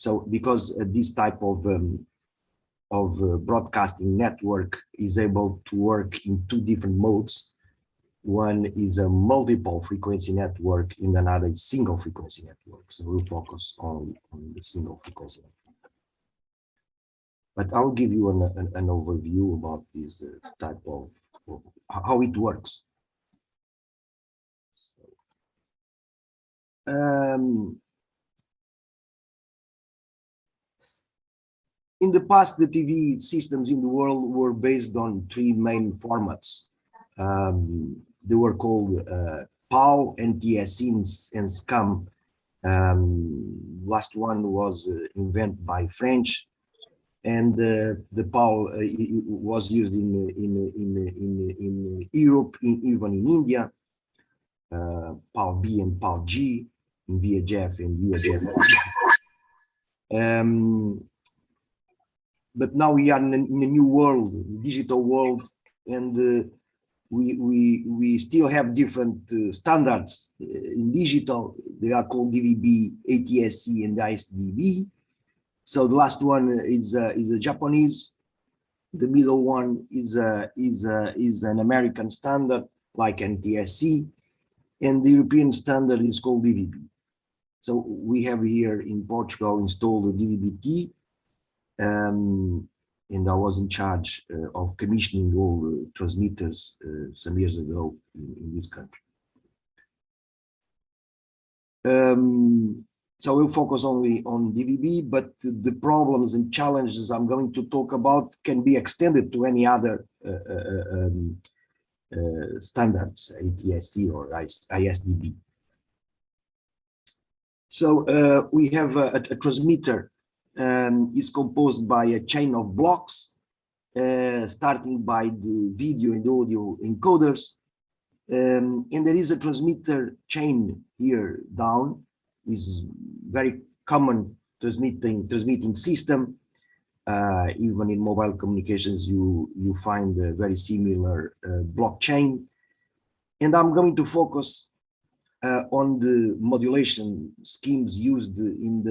So because this type of broadcasting network is able to work in two different modes. One is a multiple frequency network and another is single frequency network. So we'll focus on the single frequency network. But I'll give you an overview about this type of how it works. In the past, the TV systems in the world were based on three main formats. They were called PAL, NTSC, and SCAM. Last one was invented by French, and the PAL was used in Europe, even in India. PAL B and PAL G, in VHF and VHF. But now we are in a new world, digital world, and we still have different standards in digital. They are called DVB-ATSC and AISP'22. So the last one is a Japanese. The middle one is an American standard like NTSC, and the European standard is called DVB. So we have here in Portugal installed the DVB-T. And I was in charge of commissioning all the transmitters some years ago in this country. So we'll focus only on DVB, but the problems and challenges I'm going to talk about can be extended to any other standards, ATSC or ISDB. So we have a transmitter is composed by a chain of blocks, starting by the video and audio encoders, and there is a transmitter chain here down. Is very common transmitting system. Even in mobile communications, you find a very similar blockchain, and I'm going to focus on the modulation schemes used in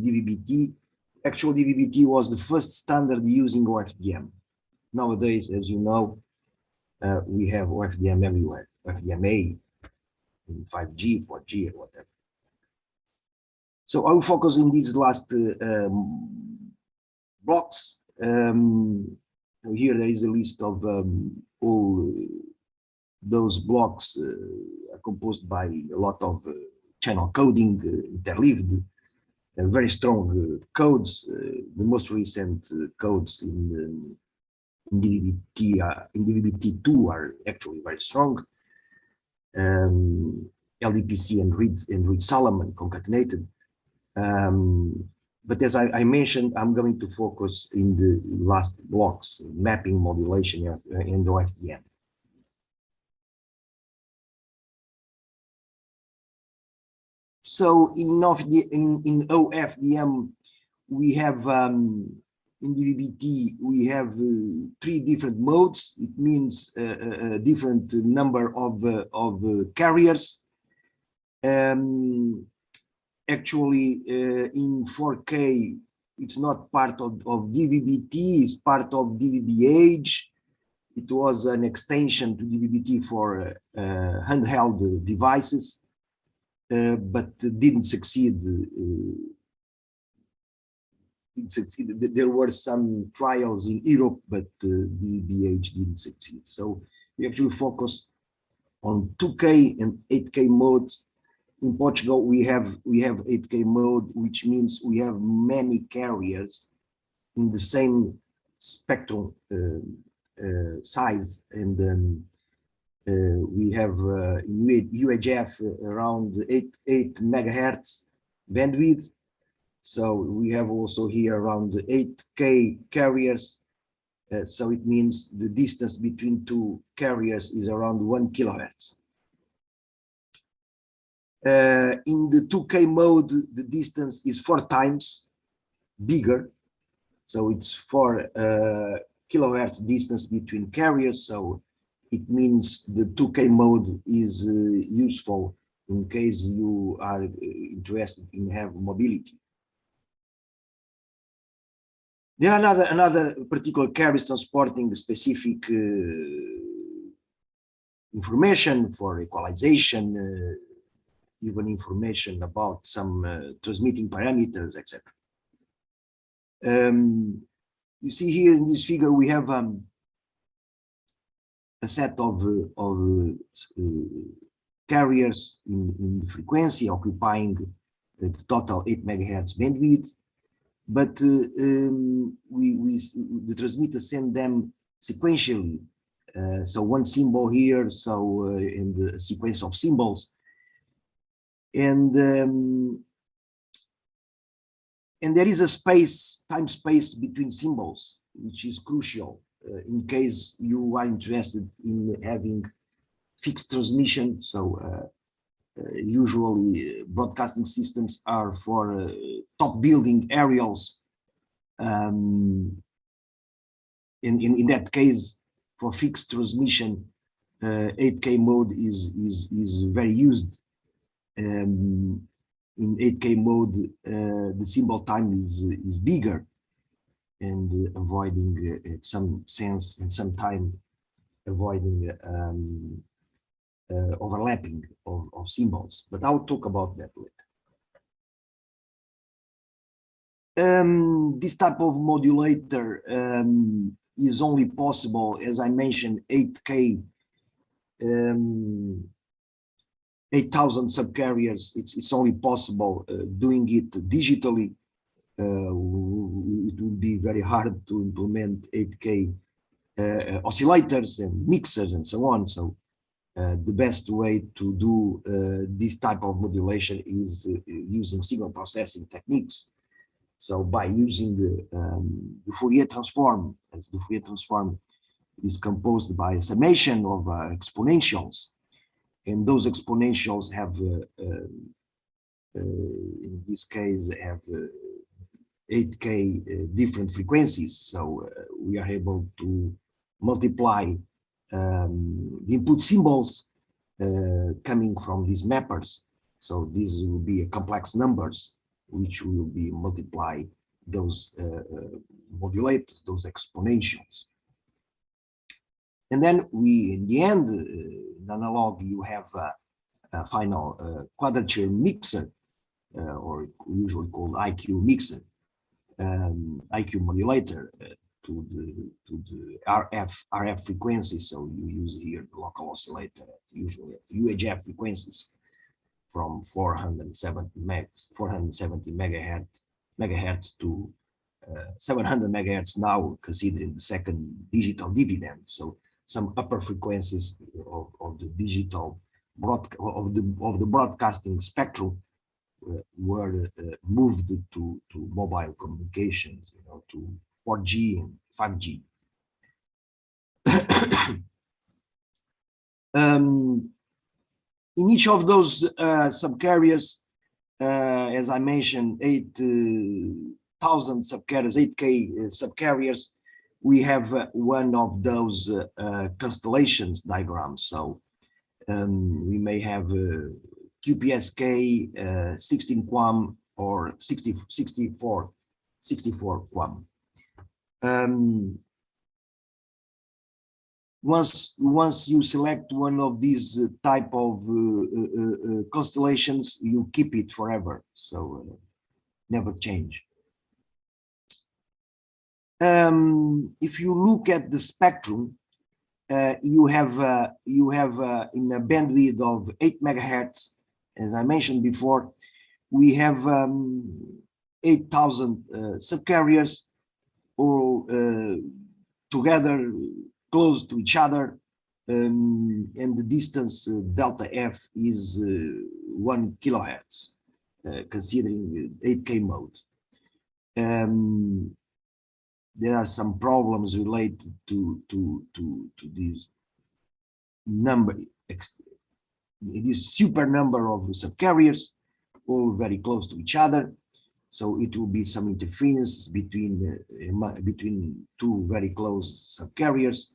DVB-T. Actually, DVB-T was the first standard using OFDM. Nowadays, as you know, we have OFDM everywhere, OFDM-A, 5G, 4G, or whatever. So I'll focus in these last blocks. Here there is a list of all those blocks composed by a lot of channel coding, interleaved, very strong codes. The most recent codes in DVB-T2 are actually very strong. LDPC and Reed-Solomon concatenated. But as I mentioned, I'm going to focus in the last blocks, mapping, modulation, and OFDM. So in OFDM, we have in DVB-T we have three different modes. It means a different number of carriers. Actually, in 4K, it's not part of DVB-T, it's part of DVB-H. It was an extension to DVB-T for handheld devices, but didn't succeed. There were some trials in Europe, but DVB-H didn't succeed. So we actually focus on 2K and 8K modes. In Portugal, we have 8K mode, which means we have many carriers in the same spectrum size, and we have UHF around 8 megahertz bandwidth. So we have also here around 8K carriers. So it means the distance between two carriers is around 1 kilohertz. In the 2K mode, the distance is 4 times bigger. So it's 4 kilohertz distance between carriers. So it means the 2K mode is useful in case you are interested in have mobility. There are another particular carriers transporting specific information for equalization, even information about some transmitting parameters, etc. You see here in this figure we have a set of carriers in frequency occupying the total 8 megahertz bandwidth, but the transmitter send them sequentially. So one symbol here, so in the sequence of symbols, and there is a time space between symbols, which is crucial in case you are interested in having fixed transmission. So usually broadcasting systems are for top building aerials. In that case, for fixed transmission, 8K mode is very used. In 8K mode, the symbol time is bigger, and avoiding in some sense and some time avoiding overlapping of symbols. But I'll talk about that later. This type of modulator is only possible, as I mentioned, 8K, 8,000 subcarriers. It's only possible doing it digitally. It would be very hard to implement 8K oscillators and mixers and so on. So the best way to do this type of modulation is using signal processing techniques. So by using the Fourier transform, as the Fourier transform is composed by a summation of exponentials, and those exponentials have, in this case, have 8K different frequencies. So we are able to multiply the input symbols coming from these mappers. So these will be complex numbers, which will be multiply those modulators, those exponentials. And then in the end, in analog, you have a final quadrature mixer, or usually called IQ mixer, IQ modulator to the RF frequency. So you use here the local oscillator, usually at UHF frequencies from 470 megahertz to 700 megahertz now, considering the second digital dividend. So some upper frequencies of the digital of the broadcasting spectrum were moved to mobile communications, to 4G and 5G. In each of those subcarriers, as I mentioned, 8,000 subcarriers, 8K subcarriers, we have one of those constellations diagrams. So we may have QPSK 16 QAM or 64 QAM. Once you select one of these type of constellations, you keep it forever, so never change. If you look at the spectrum, you have in a bandwidth of 8 megahertz, as I mentioned before, we have 8,000 subcarriers all together, close to each other, and the distance delta F is 1 kilohertz, considering 8K mode. There are some problems related to this number, this super number of subcarriers, all very close to each other. So it will be some interference between two very close subcarriers,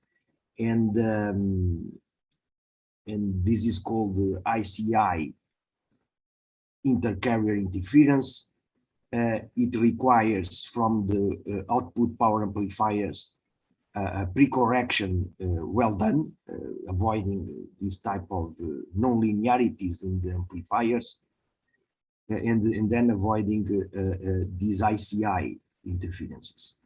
and this is called the ICI, intercarrier interference. It requires from the output power amplifiers a pre-correction well done, avoiding this type of non-linearities in the amplifiers, and then avoiding these ICI interferences.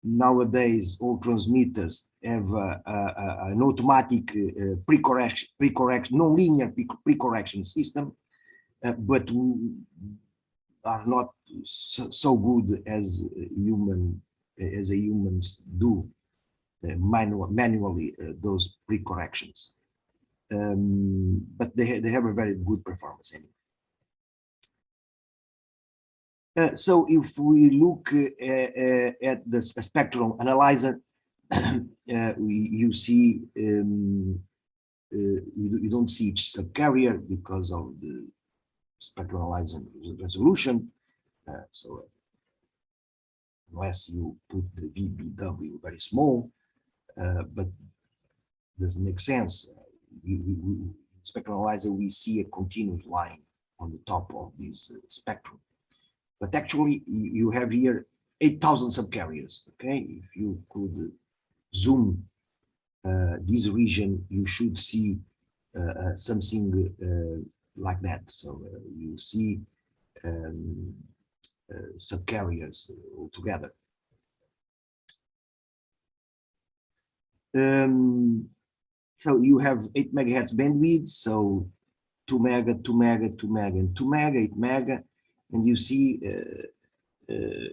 Nowadays, all transmitters have an automatic pre-correction, non-linear pre-correction system, but are not so good as humans do manually those pre-corrections. But they have a very good performance anyway. So if we look at the spectral analyzer, you see you don't see each subcarrier because of the spectral analyzer resolution. So unless you put the VBW very small, but doesn't make sense. Spectral analyzer, we see a continuous line on the top of this spectrum. But actually, you have here 8,000 subcarriers. Okay, if you could zoom this region, you should see something like that. So you see subcarriers altogether. So you have 8 megahertz bandwidth, so 2 mega, 2 mega, 2 mega, and 2 mega, 8 mega, and you see the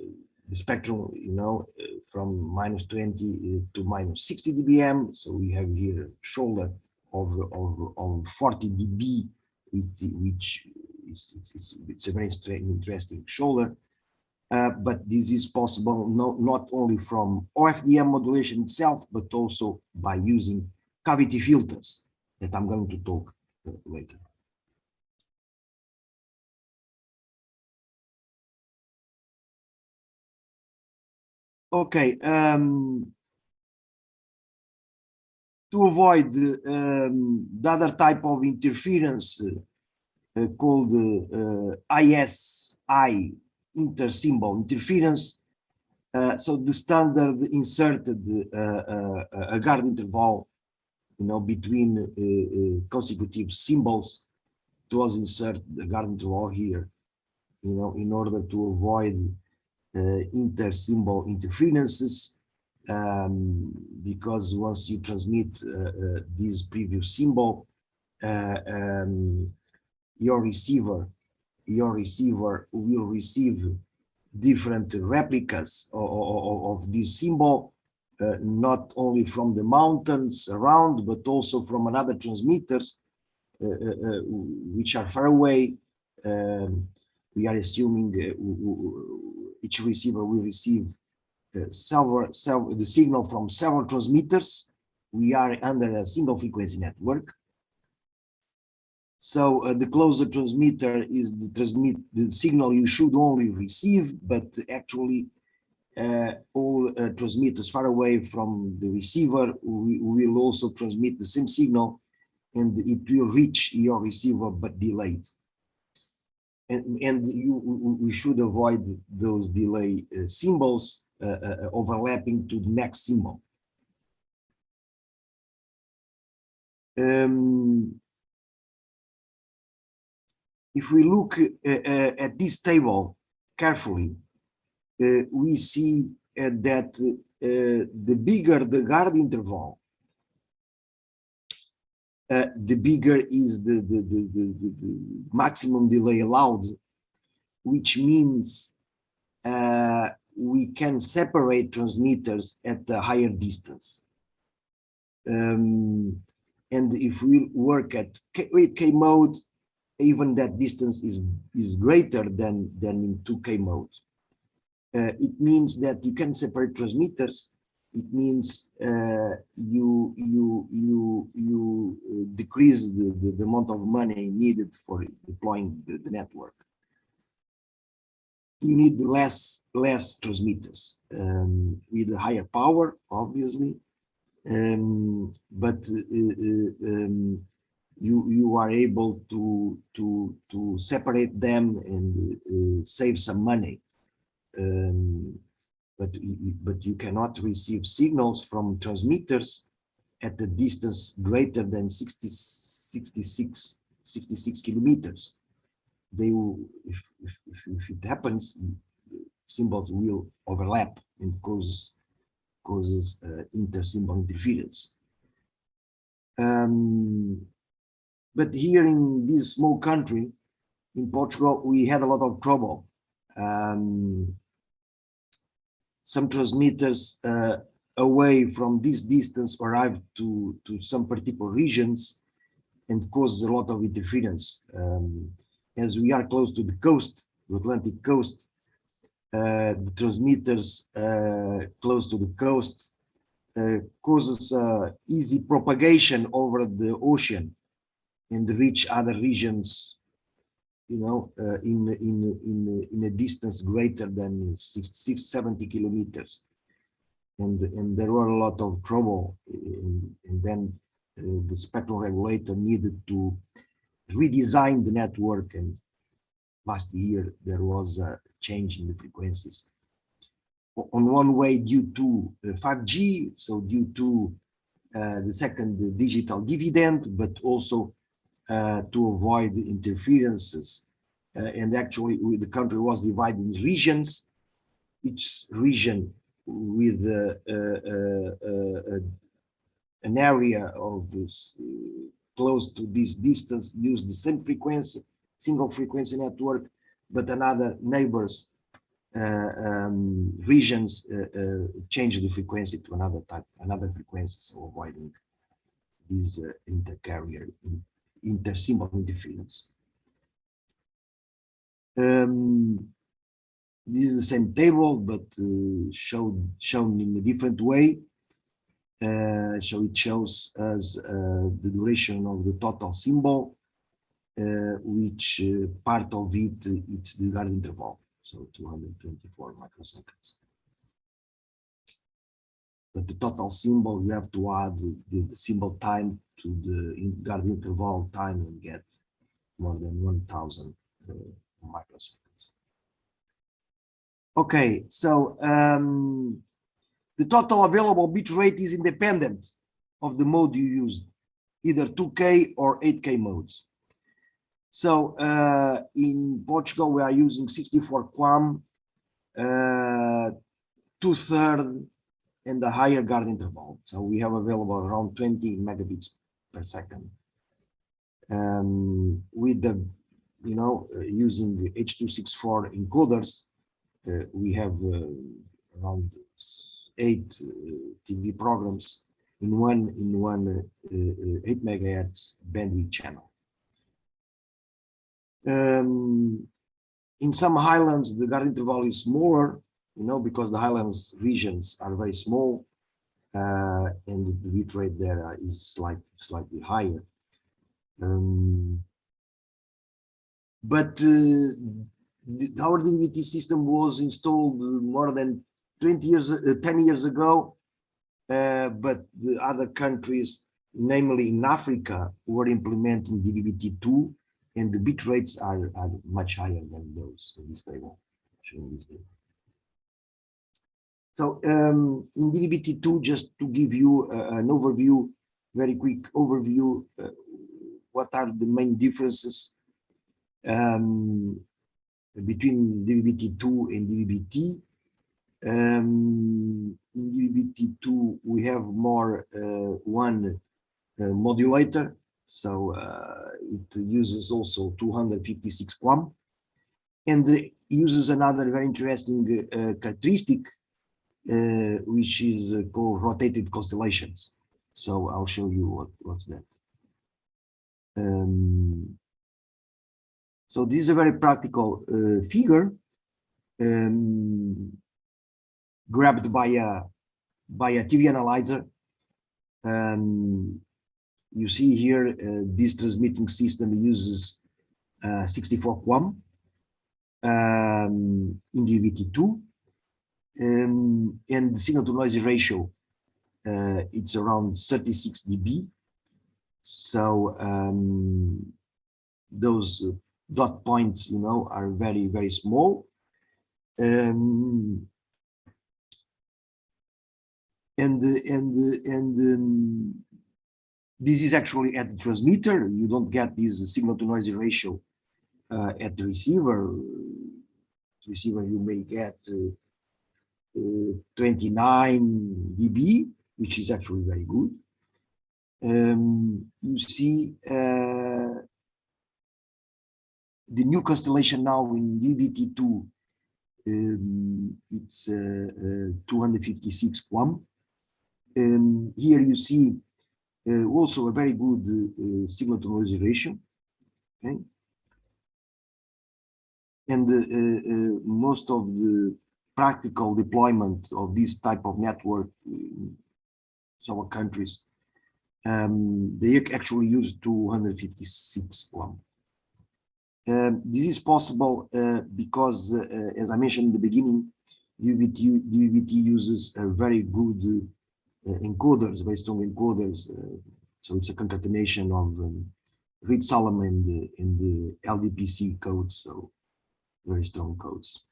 spectrum, you know, from minus 20 to minus 60 dBm. So we have here a shoulder of 40 dB, which it's a very interesting shoulder. But this is possible not only from OFDM modulation itself, but also by using cavity filters that I'm going to talk later. Okay, to avoid the other type of interference called ISI, inter-symbol interference, so the standard inserted a guard interval, you know, between consecutive symbols. It was inserted the guard interval here, you know, in order to avoid inter-symbol interferences, because once you transmit this previous symbol, your receiver will receive different replicas of this symbol, not only from the mountains around, but also from another transmitters which are far away. We are assuming each receiver will receive the signal from several transmitters. We are under a single frequency network. So the closer transmitter is the signal you should only receive, but actually all transmitters far away from the receiver will also transmit the same signal, and it will reach your receiver but delayed. And we should avoid those delay symbols overlapping to the next symbol. If we look at this table carefully, we see that the bigger the guard interval, the bigger is the maximum delay allowed, which means we can separate transmitters at a higher distance. And if we work at 8K mode, even that distance is greater than in 2K mode. It means that you can separate transmitters. It means you decrease the amount of money needed for deploying the network. You need less transmitters with a higher power, obviously, but you are able to separate them and save some money. But you cannot receive signals from transmitters at a distance greater than 66 kilometers. They will, if it happens, symbols will overlap and causes inter-symbol interference. But here in this small country, in Portugal, we had a lot of trouble. Some transmitters away from this distance arrived to some particular regions and caused a lot of interference. As we are close to the coast, the Atlantic coast, the transmitters close to the coast causes easy propagation over the ocean and reach other regions, you know, in a distance greater than 70 kilometers. And there were a lot of trouble, and then the spectral regulator needed to redesign the network, and last year there was a change in the frequencies. On one way, due to 5G, so due to the second digital dividend, but also to avoid interferences. And actually, the country was divided in regions, each region with an area of this, close to this distance use the same frequency, single frequency network, but another neighbors regions change the frequency to another frequency, so avoiding this inter-carrier inter-symbol interference. This is the same table, but shown in a different way. So it shows us the duration of the total symbol, which part of it, it's the guard interval, so 224 microseconds. But the total symbol, you have to add the symbol time to the guard interval time and get more than 1,000 microseconds. Okay, so the total available bit rate is independent of the mode you use, either 2K or 8K modes. So in Portugal, we are using 64 QAM, 2/3 and the higher guard interval. So we have available around 20 megabits per second. With the, you know, using the H.264 encoders, we have around 8 TV programs in one 8 megahertz bandwidth channel. In some highlands, the guard interval is smaller, you know, because the highlands regions are very small, and the bit rate there is slightly higher. But our DVB-T system was installed more than 10 years ago, but the other countries, namely in Africa, were implementing DVB-T2, and the bit rates are much higher than those in this table, showing this table. So in DVB-T2, just to give you an overview, very quick overview, what are the main differences between DVB-T2 and DVB-T. In DVB-T2, we have more one modulator, so it uses also 256 QAM, and uses another very interesting characteristic, which is called rotated constellations. So I'll show you what's that. So this is a very practical figure grabbed by a TV analyzer. You see here this transmitting system uses 64 QAM in DVB-T2, and the signal to noise ratio it's around 36 dB. So those dot points, are very, very small. And this is actually at the transmitter. You don't get this signal to noise ratio at the receiver. You may get 29 dB, which is actually very good. You see the new constellation now in DVB-T2. It's 256 QAM. Here you see also a very good signal to noise ratio. Okay. And most of the practical deployment of this type of network in some countries, they actually use 256 QAM. This is possible because, as I mentioned in the beginning, DVB-T uses a very good encoders, very strong encoders. So it's a concatenation of Reed-Solomon in the LDPC codes, so very strong codes.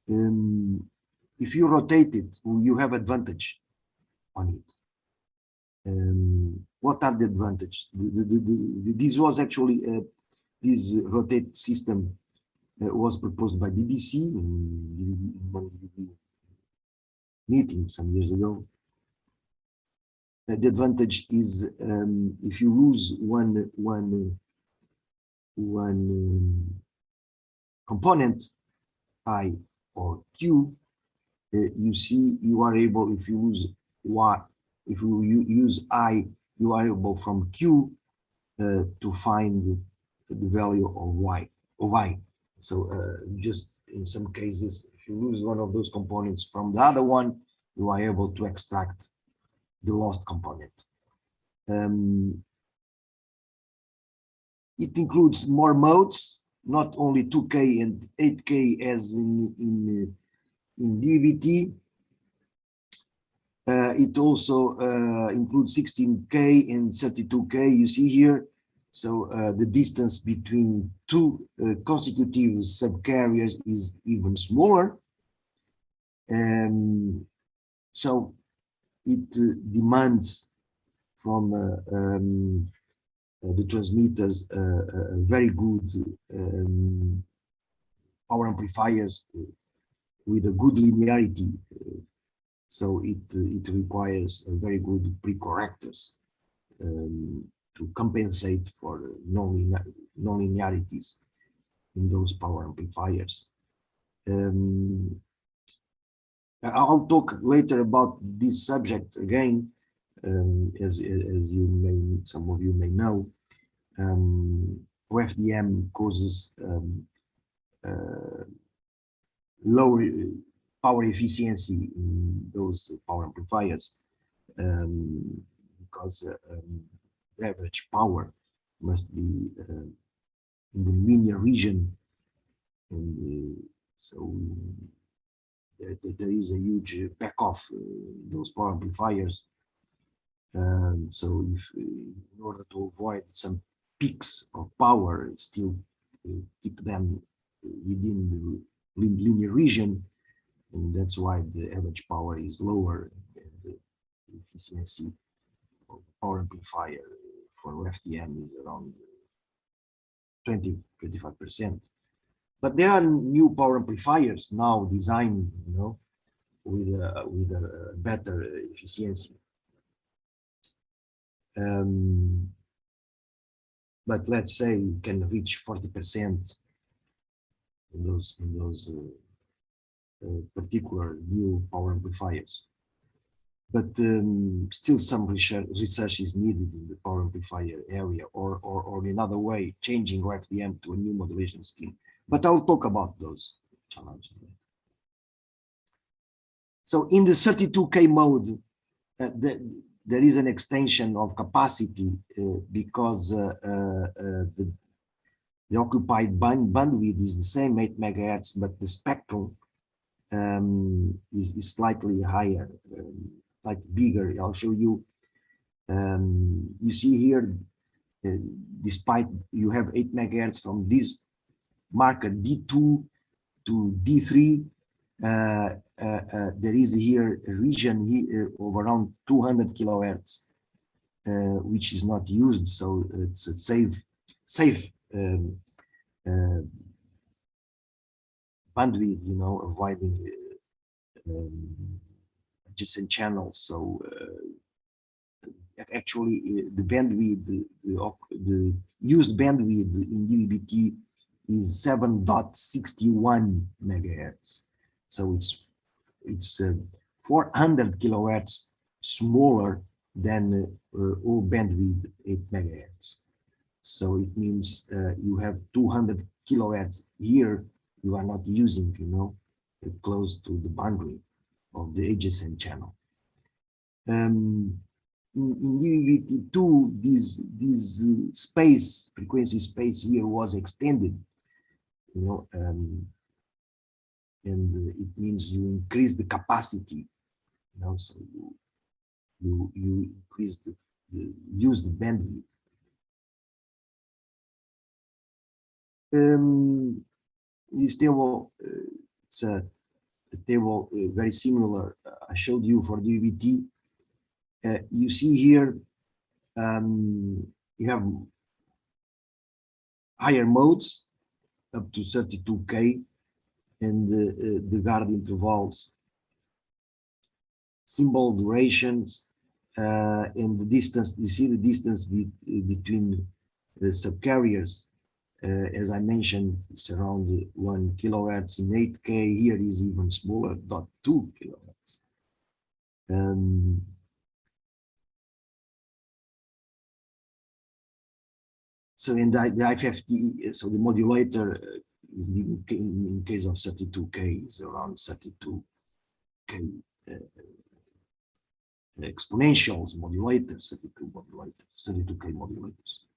If you rotate it, you have advantage on it. What are the advantage? This was actually this rotate system was proposed by BBC in one meeting some years ago. The advantage is if you lose one component, I or Q, you see you are able, if you lose Y, if you use I, you are able from Q to find the value of Y, of I. So just in some cases, if you lose one of those components from the other one, you are able to extract the lost component. It includes more modes, not only 2K and 8K as in DVB-T. It also includes 16K and 32K, you see here. So the distance between two consecutive subcarriers is even smaller. So it demands from the transmitters very good power amplifiers with a good linearity. So it requires very good pre-correctors to compensate for non-linearities in those power amplifiers. I'll talk later about this subject again, as you may, some of you may know. OFDM causes lower power efficiency in those power amplifiers because the average power must be in the linear region, and so there is a huge back off those power amplifiers. So if in order to avoid some peaks of power, still keep them within the linear region, and that's why the average power is lower, and the efficiency of power amplifier for OFDM is around 20–25%. But there are new power amplifiers now designed, with a better efficiency. But let's say you can reach 40% in those particular new power amplifiers. But still some research is needed in the power amplifier area, or in another way, changing OFDM to a new modulation scheme. But I'll talk about those challenges. So in the 32K mode, there is an extension of capacity because the occupied bandwidth is the same, 8 megahertz, but the spectrum is slightly higher, slightly bigger. I'll show you You see here, despite you have 8 megahertz from this marker D2 to D3, there is here a region here of around 200 kilohertz, which is not used, so it's a safe bandwidth, you know, avoiding adjacent channels. So actually, the bandwidth, the used bandwidth in DVB-T is 7.61 megahertz. So it's 400 kilohertz smaller than all bandwidth 8 megahertz. So it means you have 200 kilohertz here you are not using, you know, close to the boundary of the adjacent channel. In DVB-T2, this space, frequency space here was extended, you know, and it means you increase the capacity, you know, so you increase the use the bandwidth. This table, it's a table very similar I showed you for DVB-T. You see here, you have higher modes up to 32K, and the guard intervals, symbol durations, and the distance. You see the distance between the subcarriers. As I mentioned, it's around 1 kilohertz in 8K. Here is even smaller, 0.2 kilohertz. So in the IFFT, so the modulator in case of 32K is around 32K exponentials modulators, 32K modulators.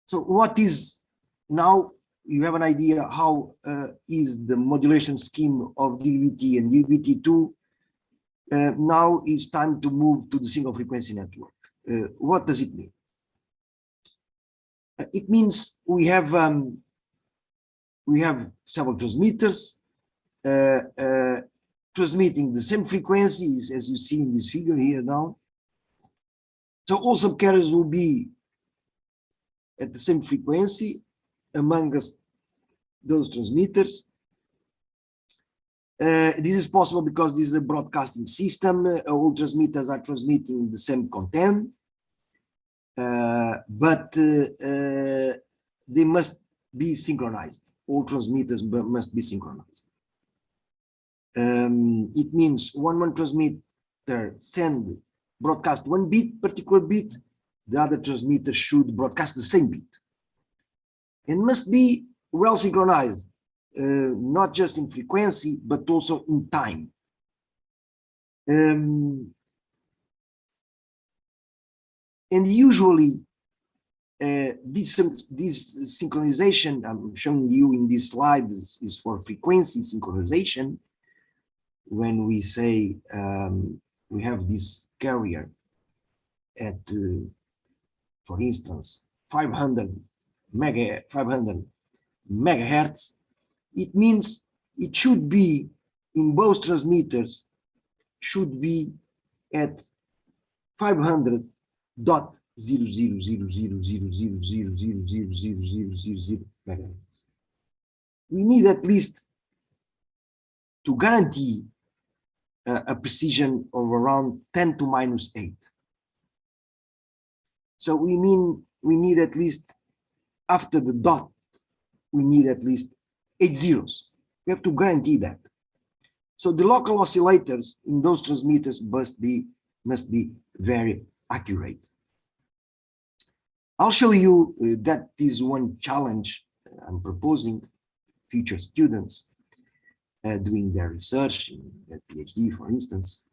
So what is now? You have an idea how is the modulation scheme of DVB-T and DVB-T2. Now it's time to move to the single frequency network. What does it mean? It means we have several transmitters transmitting the same frequencies as you see in this figure here now. So all subcarriers will be at the same frequency among those transmitters. This is possible because this is a broadcasting system. All transmitters are transmitting the same content, but they must be synchronized. All transmitters must be synchronized. It means one transmitter broadcast one particular bit, the other transmitter should broadcast the same bit. It must be well synchronized, not just in frequency, but also in time. And usually, this synchronization I'm showing you in this slide is for frequency synchronization. When we say we have this carrier at, for instance, 500 megahertz, it means it should be in both transmitters should be at 500.0000000000000 megahertz. We need at least to guarantee a precision of around 10 to minus 8. So we need at least, after the dot, we need at least 8 zeros. We have to guarantee that. So the local oscillators in those transmitters must be very accurate. I'll show you that is one challenge I'm proposing future students doing their research in their PhD, for instance.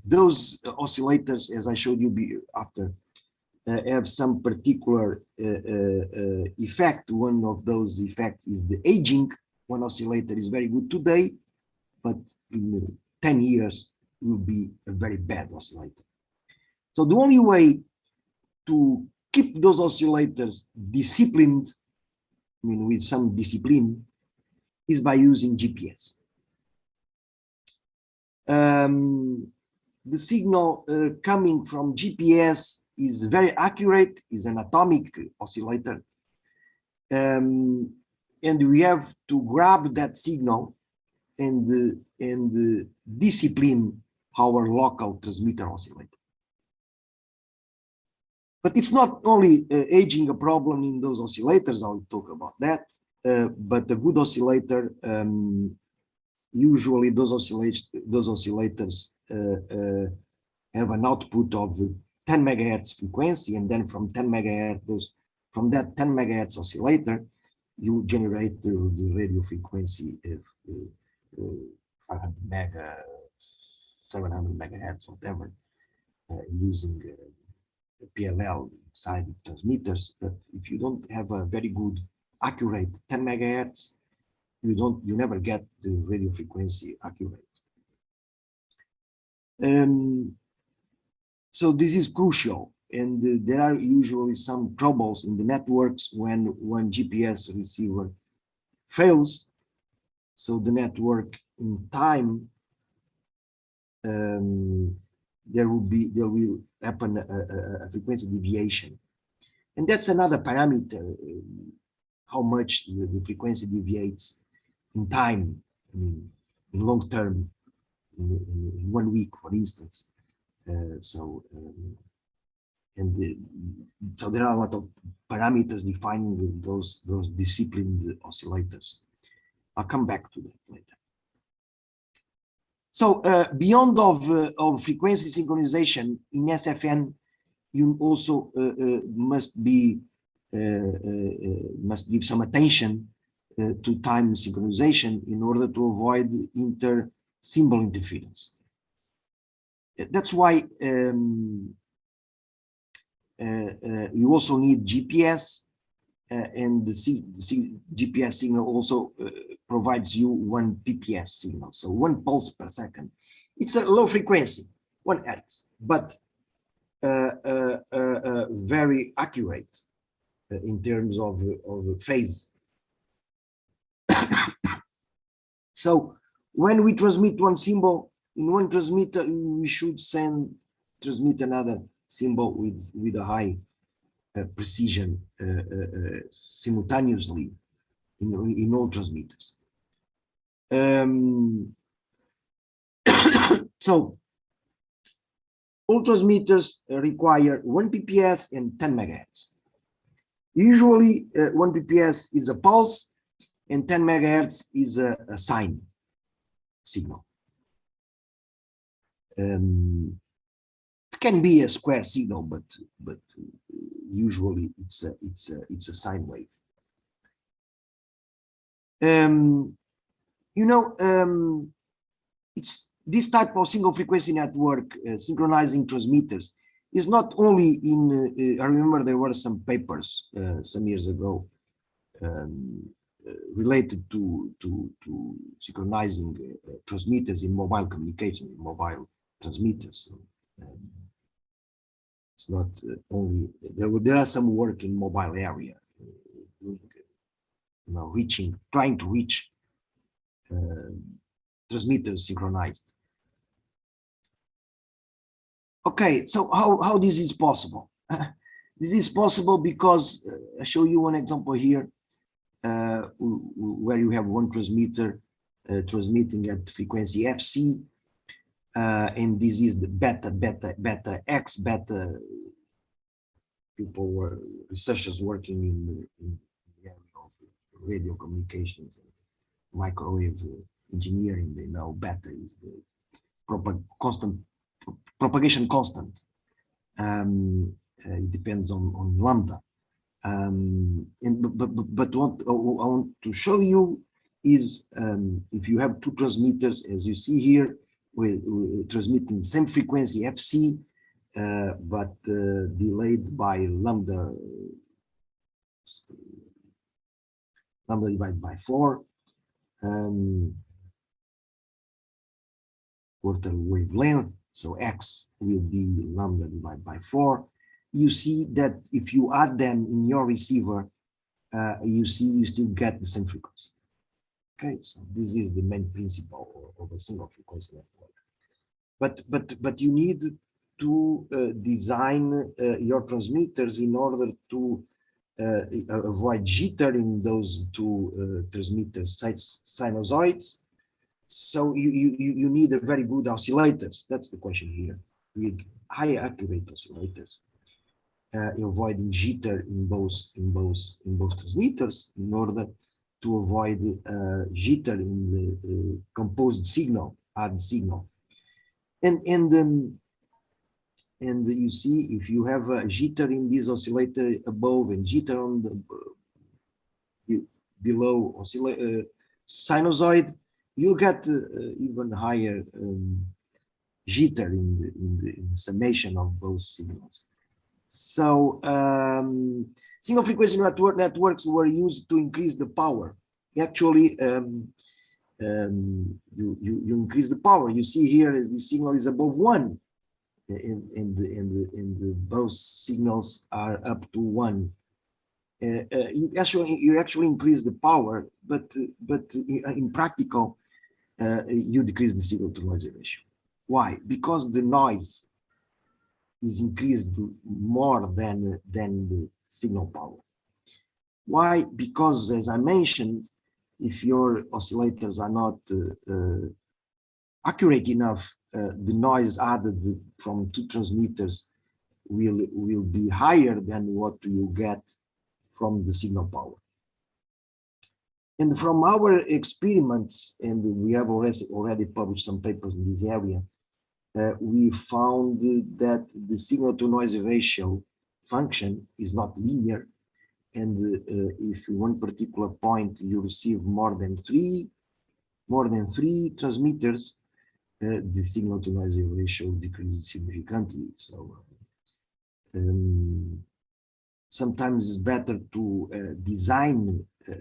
Those oscillators, as I showed you after, have some particular effect. One of those effects is the aging. One oscillator is very good today, but in 10 years will be a very bad oscillator. So the only way to keep those oscillators disciplined, I mean, with some discipline, is by using GPS. The signal coming from GPS is very accurate, is an atomic oscillator. And we have to grab that signal and discipline our local transmitter oscillator. But it's not only aging a problem in those oscillators, I'll talk about that, but a good oscillator, usually those oscillators have an output of 10 megahertz frequency, and then from 10 megahertz, from that 10 megahertz oscillator, you generate the radio frequency of 500 mega, 700 megahertz, whatever, using PLL side transmitters. But if you don't have a very good, accurate 10 megahertz, you never get the radio frequency accurate. So this is crucial, and there are usually some troubles in the networks when one GPS receiver fails. So the network in time, there will happen a frequency deviation, and that's another parameter, how much the frequency deviates in time, in long term, in 1 week, for instance. So there are a lot of parameters defining those disciplined oscillators. I'll come back to that later. So beyond of frequency synchronization in SFN, you also must give some attention to time synchronization in order to avoid inter-symbol interference. That's why you also need GPS, and the GPS signal also provides you 1 PPS signal, so 1 pulse per second. It's a low frequency, 1 hertz, but very accurate in terms of phase. So when we transmit 1 symbol in 1 transmitter, we should transmit another symbol with a high precision simultaneously in all transmitters. So all transmitters require 1 PPS and 10 megahertz. Usually 1 PPS is a pulse and 10 megahertz is a sine signal. It can be a square signal, but usually it's a sine wave. It's this type of single frequency network synchronizing transmitters is not only in. I remember there were some papers some years ago related to synchronizing transmitters in mobile communication, in mobile transmitters. So, it's not only there are some work in mobile area, trying to reach transmitters synchronized. Okay, so how this is possible? This is possible because I show you one example here, where you have 1 transmitter transmitting at frequency FC, and this is the beta X beta. People were researchers working in the area of radio communications and microwave engineering. They know beta is the propagation constant. It depends on lambda. But what I want to show you is if you have 2 transmitters, as you see here, with transmitting the same frequency FC, but delayed by lambda divided by 4, quarter wavelength, so x will be lambda divided by 4. You see that if you add them in your receiver, you see you still get the same frequency. Okay, so this is the main principle of a single frequency network. But you need to design your transmitters in order to avoid jitter in those two transmitters sinusoids. So you need a very good oscillators. That's the question here. With high accurate oscillators, avoiding jitter in both transmitters in order to avoid jitter in the composed signal, add signal. And you see, if you have a jitter in this oscillator above and jitter on the below sinusoid, you'll get even higher jitter in the summation of both signals. So single frequency networks were used to increase the power. Actually, you increase the power. You see here as the signal is above 1. And both signals are up to 1. You actually increase the power, but in practical, you decrease the signal to noise ratio. Why? Because the noise is increased more than the signal power. Why? Because, as I mentioned, if your oscillators are not accurate enough, the noise added from two transmitters will be higher than what you get from the signal power. And from our experiments, and we have already published some papers in this area, we found that the signal to noise ratio function is not linear. And if in one particular point you receive more than three transmitters, the signal to noise ratio decreases significantly. So sometimes it's better to design a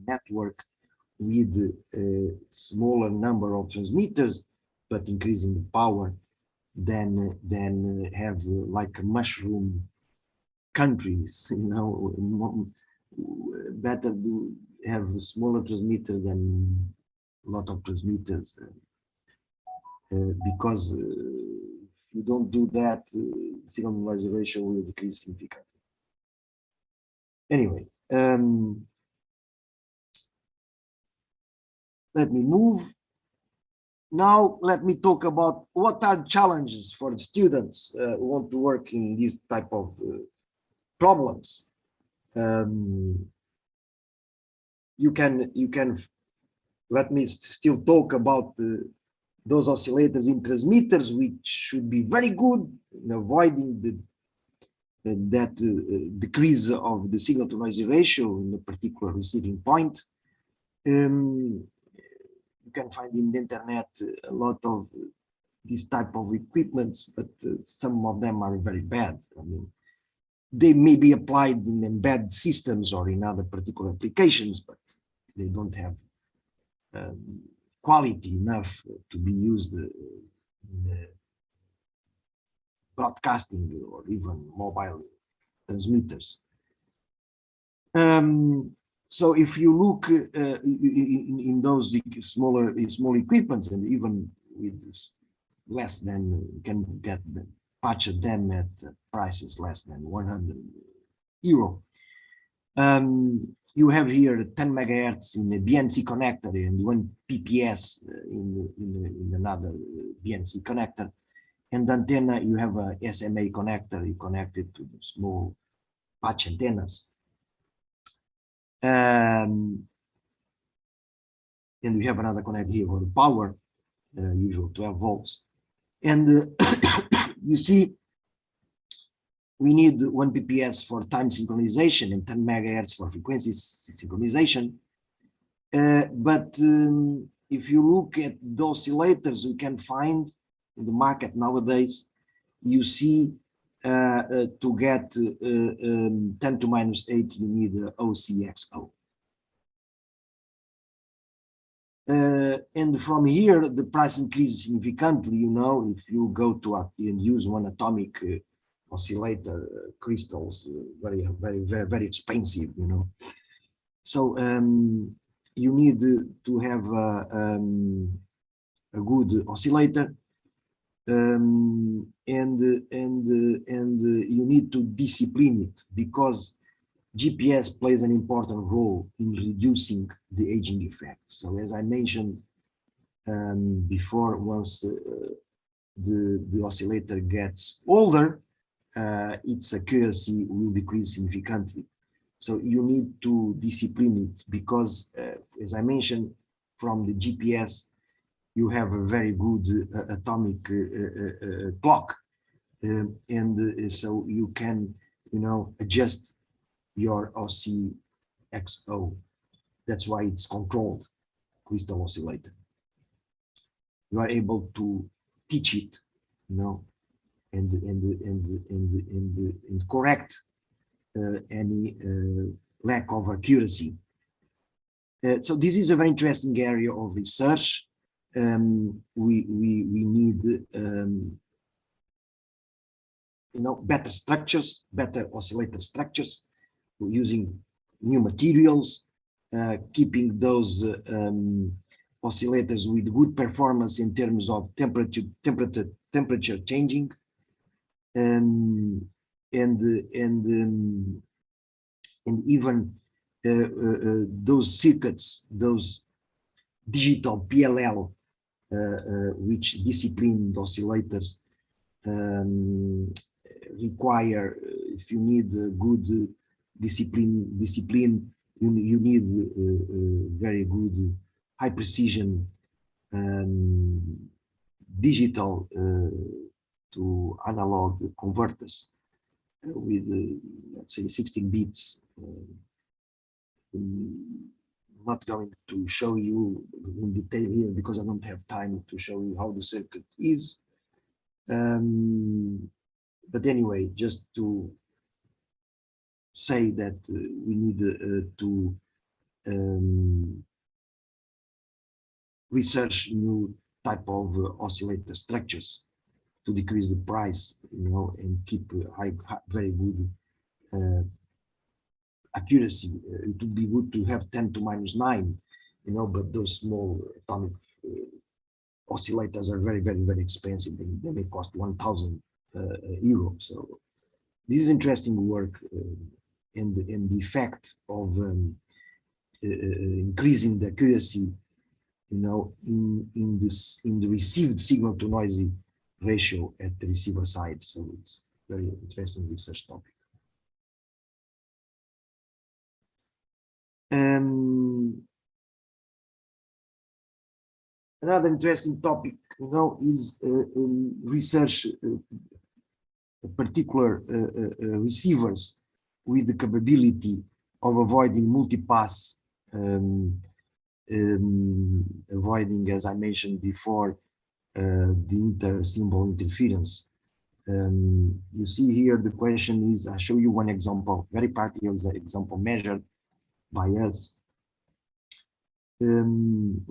network with a smaller number of transmitters, but increasing the power, than have like a mushroom countries. You know, better to have a smaller transmitter than a lot of transmitters, because if you don't do that, signal to noise ratio will decrease significantly. Anyway, let me move. Now, let me talk about what are challenges for the students who want to work in this type of problems. You can let me still talk about those oscillators in transmitters, which should be very good in avoiding that decrease of the signal to noise ratio in a particular receiving point. You can find in the internet a lot of this type of equipments, but some of them are very bad. I mean, they may be applied in embedded systems or in other particular applications, but they don't have quality enough to be used in broadcasting or even mobile transmitters. So if you look in those small equipments, and even with less than, you can get patch them at prices less than €100. You have here 10 megahertz in a BNC connector and 1 PPS in another BNC connector. And antenna, you have a SMA connector, you connect it to the small patch antennas. And we have another connector here for the power, usual 12 volts. And you see, we need 1 PPS for time synchronization and 10 megahertz for frequency synchronization. But if you look at the oscillators we can find in the market nowadays, you see to get 10 to minus 8, you need OCXO. And from here, the price increases significantly. You know, if you go to and use one atomic oscillator crystals, very expensive. You know, so you need to have a good oscillator, and you need to discipline it, because GPS plays an important role in reducing the aging effect. So as I mentioned before, once the oscillator gets older, its accuracy will decrease significantly. So you need to discipline it, because as I mentioned, from the GPS, you have a very good atomic clock, and so you can, you know, adjust your OCXO. That's why it's controlled crystal oscillator. You are able to teach it, you know, and correct any lack of accuracy. So this is a very interesting area of research. We need you know, better structures, better oscillator structures, using new materials, keeping those oscillators with good performance in terms of temperature changing, and even those circuits, those digital PLL, which discipline the oscillators, require, if you need good discipline, you need very good high precision digital to analog converters with let's say 16 bits. I'm not going to show you in detail here because I don't have time to show you how the circuit is. But anyway, just to say that we need to research new type of oscillator structures to decrease the price, you know, and keep very good accuracy. It would be good to have 10 to minus 9, you know, but those small atomic oscillators are very expensive. They may cost 1,000 euros. So this is interesting work, and the effect of increasing the accuracy, you know, in the received signal to noisy ratio at the receiver side. So it's very interesting research topic. Another interesting topic, you know, is research particular receivers with the capability of avoiding multipass, avoiding, as I mentioned before, the inter-symbol interference. You see here, the question is, I'll show you one example, very practical example measured by us. When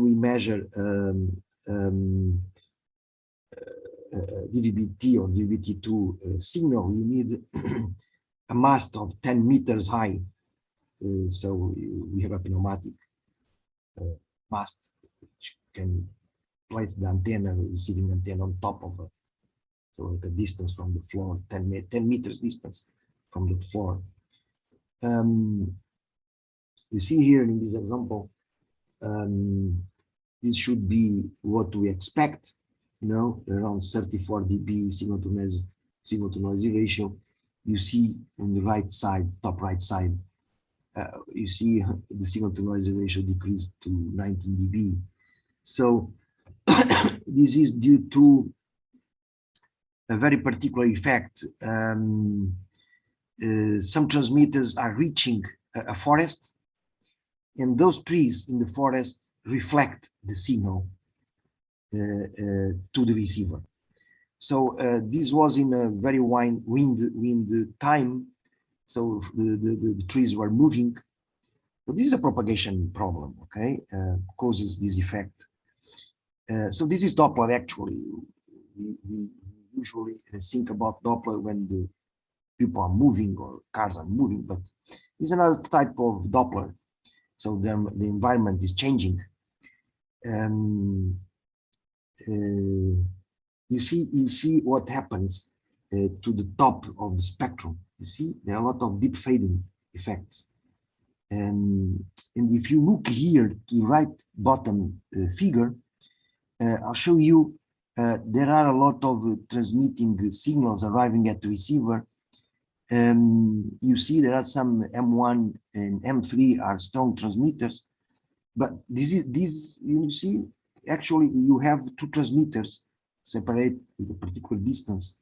we measure DVB-T or DVB-T2 signal, you need a mast of 10 meters high. So we have a pneumatic mast which can place the antenna, receiving antenna on top of it. So at a distance from the floor, 10 meters distance from the floor. You see here in this example, this should be what we expect, you know, around 34 dB signal to noisy ratio. You see on the right side, top right side, you see the signal to noisy ratio decreased to 19 dB. So this is due to a very particular effect. Some transmitters are reaching a forest, and those trees in the forest reflect the signal to the receiver. So this was in a very wind time. So the trees were moving. So this is a propagation problem, okay? Causes this effect. So this is Doppler actually. We usually think about Doppler when the people are moving or cars are moving, but it's another type of Doppler. So the environment is changing. You see what happens to the top of the spectrum. You see, there are a lot of deep fading effects. And if you look here to the right bottom figure, I'll show you there are a lot of transmitting signals arriving at the receiver. You see there are some M1 and M3 are strong transmitters, but this you see actually you have two transmitters separate with a particular distance,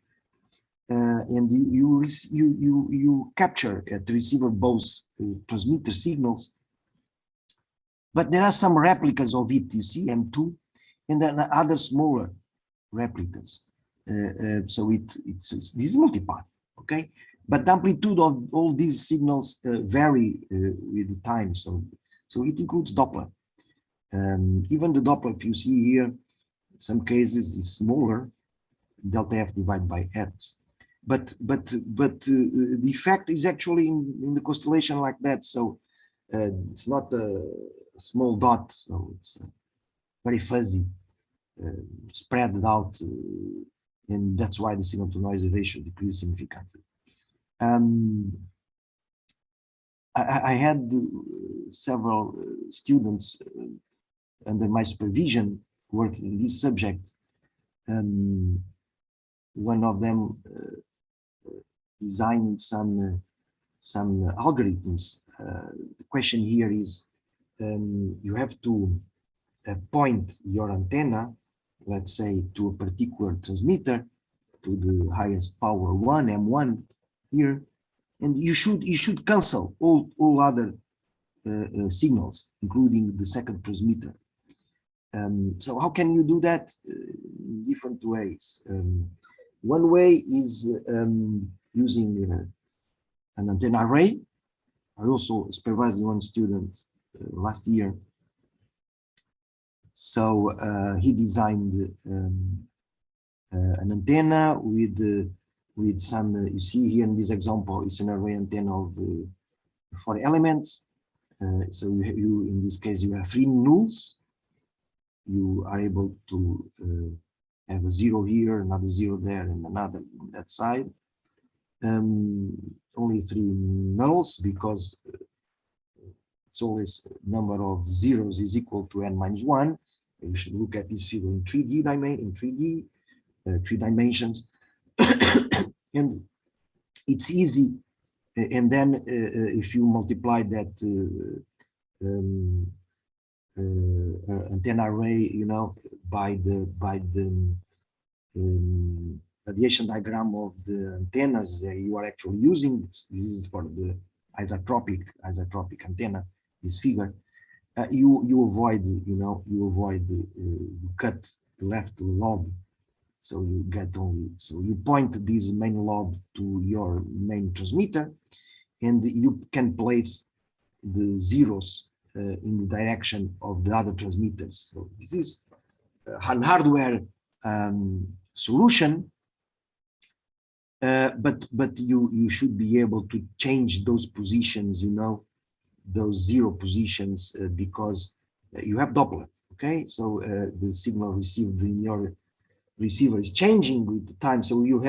and you capture at the receiver both transmitter signals, but there are some replicas of it. You see M2, and then other smaller replicas. So this is multipath, okay? But the amplitude of all these signals vary with the time, so it includes Doppler. Even the Doppler, if you see here, in some cases is smaller, delta F divided by Hertz. But the effect is actually in the constellation like that. So it's not a small dot, so it's very fuzzy, spread out, and that's why the signal to noise ratio decreased significantly. I had several students under my supervision working in this subject. One of them designed some algorithms. The question here is you have to point your antenna, let's say, to a particular transmitter, to the highest power one, M1 here, and you should cancel all other signals, including the second transmitter. So how can you do that? In different ways. One way is using an antenna array. I also supervised one student last year. So he designed an antenna with some, you see here in this example, it's an array antenna of 4 elements. So you in this case, you have 3 nulls. You are able to have a 0 here, another 0 there, and another on that side. Only 3 nulls because it's always number of zeros is equal to n minus 1. You should look at this figure in 3D, 3 dimensions, and it's easy. And then if you multiply that antenna array, you know, by the radiation diagram of the antennas you are actually using. This is for the isotropic antenna. This figure, you avoid, you know, you cut the left lobe, so you get only. So you point this main lobe to your main transmitter, and you can place the zeros in the direction of the other transmitters. So this is a hardware solution, but you should be able to change those positions, you know, those 0 positions, because you have Doppler. Okay, so the signal received in your receiver is changing with the time. So you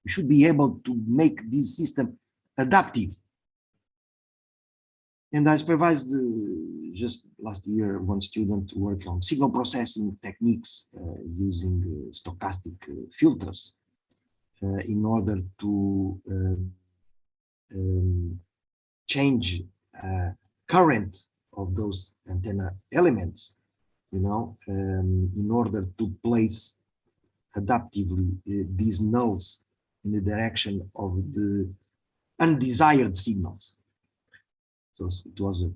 should be able to make this system adaptive. And I supervised just last year one student to work on signal processing techniques using stochastic filters in order to change current of those antenna elements, you know, in order to place adaptively these nulls in the direction of the undesired signals. So it was a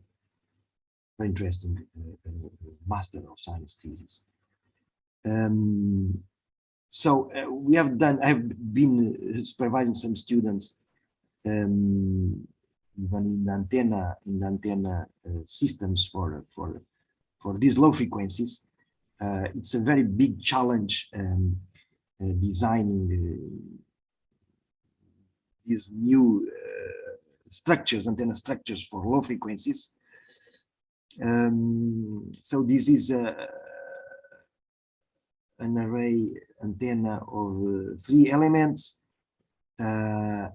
very interesting Master of Science thesis. So we have done. I have been supervising some students, even in antenna systems for these low frequencies. It's a very big challenge designing these new structures, antenna structures for low frequencies. So this is an array antenna of 3 elements. Very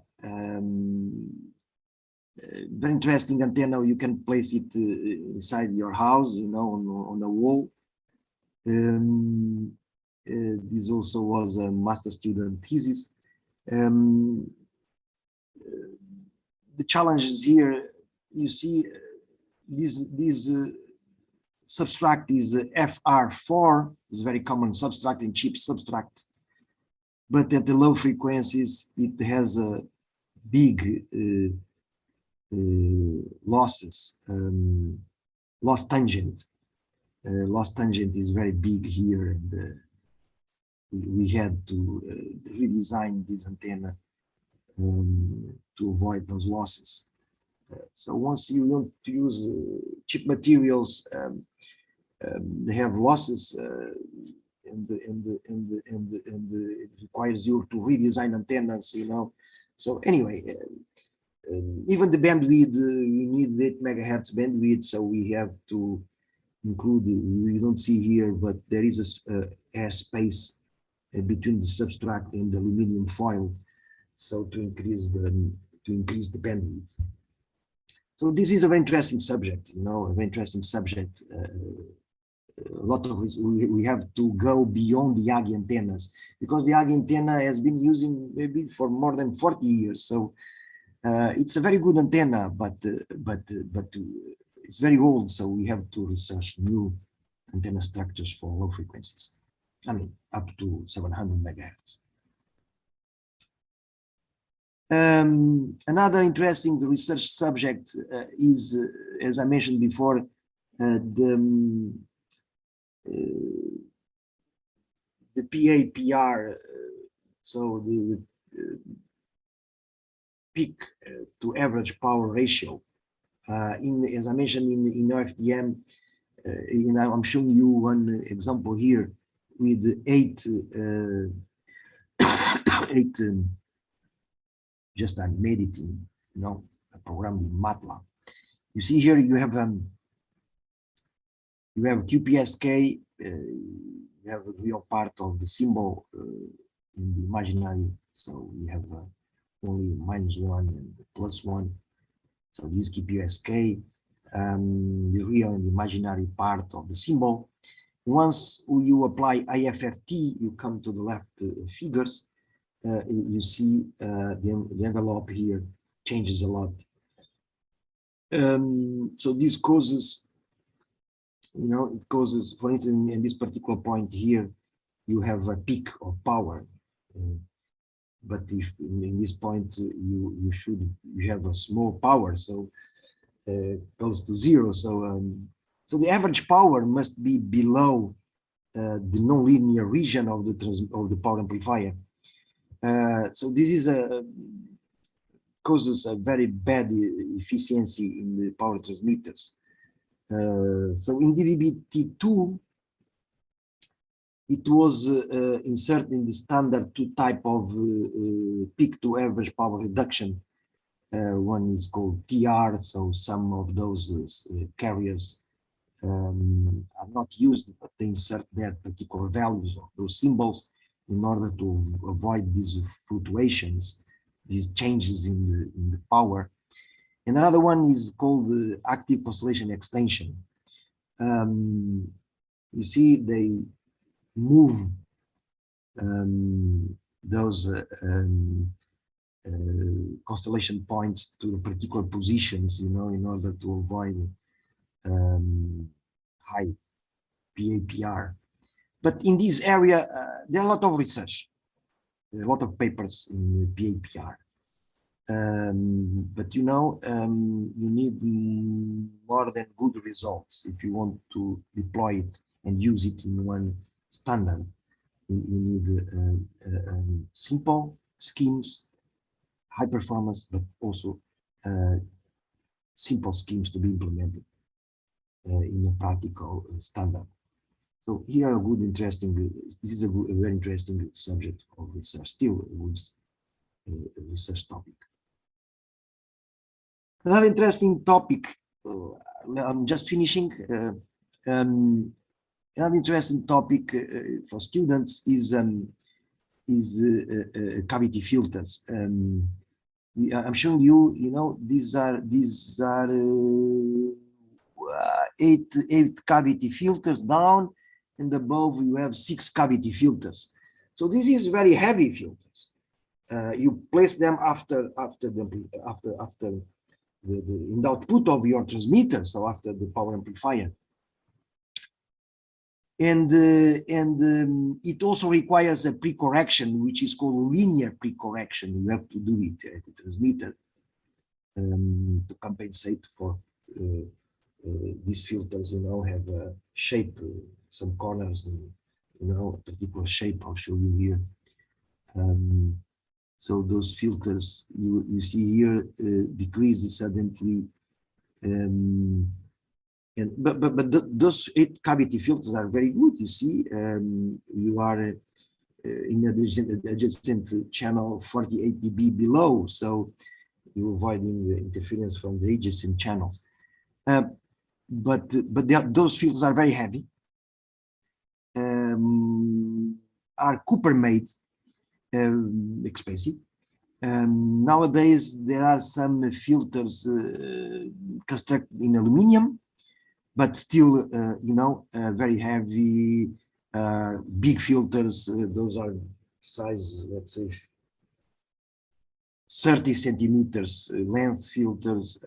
interesting antenna. You can place it inside your house, you know, on a wall. This also was a master student thesis. The challenges here, you see, this substrate is FR4, is very common substrate in cheap substrate, but at the low frequencies it has a big losses, loss tangent. Loss tangent is very big here, and we had to redesign this antenna to avoid those losses. So once you want to use cheap materials, they have losses, and it requires you to redesign antennas, you know. So anyway, even the bandwidth, we need 8 megahertz bandwidth, so we have to include, we don't see here, but there is a airspace between the substrate and the aluminum foil, so to increase the bandwidth. So this is a very interesting subject, you know, a very interesting subject. A lot of we have to go beyond the Yagi antennas, because the Yagi antenna has been using maybe for more than 40 years. So it's a very good antenna, but it's very old. So we have to research new antenna structures for low frequencies. I mean, up to 700 megahertz. Another interesting research subject is, as I mentioned before, the PAPR, so the peak to average power ratio. As I mentioned in OFDM, I'm showing you one example here with 8 just I made it in, you know, a program in MATLAB. You see here you have QPSK, you have a real part of the symbol in the imaginary, so we have only -1 and +1. So this QPSK, the real and imaginary part of the symbol. Once you apply IFRT, you come to the left figures. You see the envelope here changes a lot. So this causes, you know, it causes, for instance, in this particular point here, you have a peak of power. But if in this point you have a small power, so close to 0. So the average power must be below the nonlinear region of the power amplifier. So this is causes a very bad efficiency in the power transmitters. So in DVB-T2, it was inserted in the standard 2 type of peak to average power reduction. One is called TR, so some of those carriers are not used, but they insert their particular values of those symbols in order to avoid these fluctuations, these changes in the power. And another one is called the active Constellation extension. You see, they move those constellation points to particular positions, you know, in order to avoid high PAPR. But in this area, there are a lot of research, a lot of papers in the PAPR. But you know, you need more than good results if you want to deploy it and use it in one standard. You need simple schemes, high performance, but also simple schemes to be implemented in a practical standard. So here are good, interesting. This is a very interesting subject of research. Still a good research topic. Another interesting topic. I'm just finishing. Another interesting topic for students is cavity filters. I'm showing you. You know, these are eight cavity filters down, and above you have 6 cavity filters. So this is very heavy filters. You place them after the in the output of your transmitter, so after the power amplifier. And it also requires a pre-correction, which is called linear pre-correction. You have to do it at the transmitter to compensate for these filters. You know, have a shape, some corners, and you know, a particular shape. I'll show you here. So those filters you see here decreases suddenly. But those 8 cavity filters are very good. You see, you are in adjacent channel 48 dB below, so you're avoiding the interference from the adjacent channels. But those filters are very heavy, are Cooper made, expensive. Nowadays there are some filters constructed in aluminum, but still, you know, very heavy, big filters. Those are size, let's say, 30 centimeters length filters.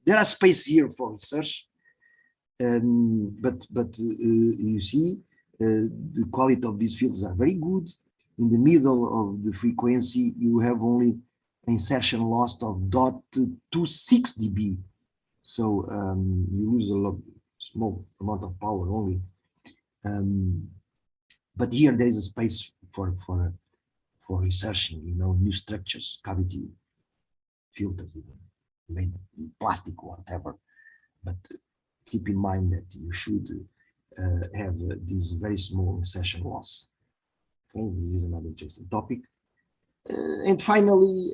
There are space here for research, but you see, the quality of these filters are very good. In the middle of the frequency, you have only insertion loss of 0.26 dB. So you lose a small amount of power only. But here there is a space for researching, you know, new structures, cavity filters, made in plastic or whatever. But keep in mind that you should have this very small insertion loss. Okay, this is another interesting topic. And finally,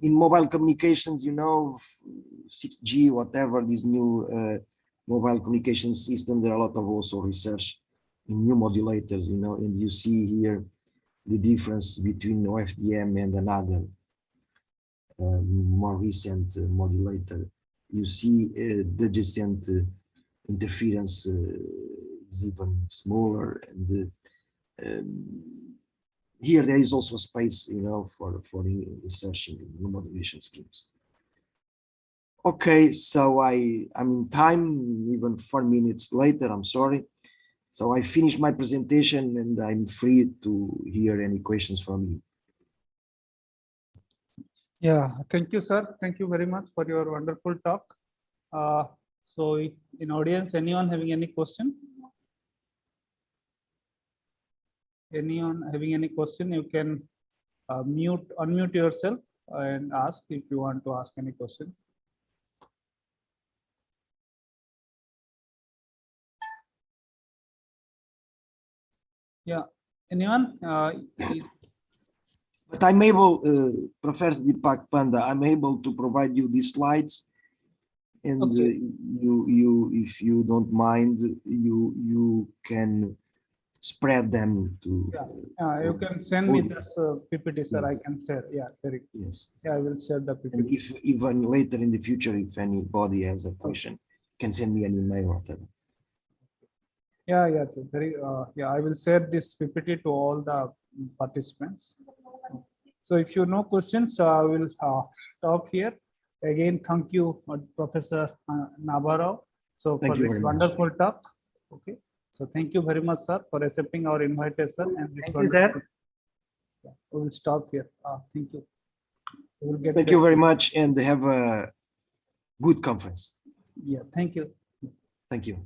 in mobile communications, you know, 6G, whatever, this new mobile communication system, there are a lot of also research in new modulators, you know, and you see here the difference between OFDM and another more recent modulator. You see the adjacent interference is even smaller, and here there is also space, you know, for researching new modulation schemes. Okay, so I'm in time, even 4 minutes later, I'm sorry. So I finished my presentation and I'm free to hear any questions from you. Yeah, thank you, sir. Thank you very much for your wonderful talk. So in audience, anyone having any question? Anyone having any question, you can unmute yourself and ask if you want to ask any question. Yeah, anyone? But I'm able, Professor Deepak Panda, I'm able to provide you these slides, and okay. You, if you don't mind, you can spread them to. Yeah, you can send me this PPT, sir. Yes. I can share. Yeah, very good. Yes. Yeah, I will share the PPT. And if even later in the future, if anybody has a question, can send me an email or whatever. Yeah, yeah, it's very. Yeah, I will share this PPT to all the participants. So if you know questions, I will stop here. Again, thank you, Professor Navarro. So Thank for you this very much. wonderful talk. Okay. So thank you very much, sir, for accepting our invitation and this Thank you, sir. Yeah, we will stop here. Thank you. We will get Thank you very much, and have a good conference. Yeah, thank you. Thank you.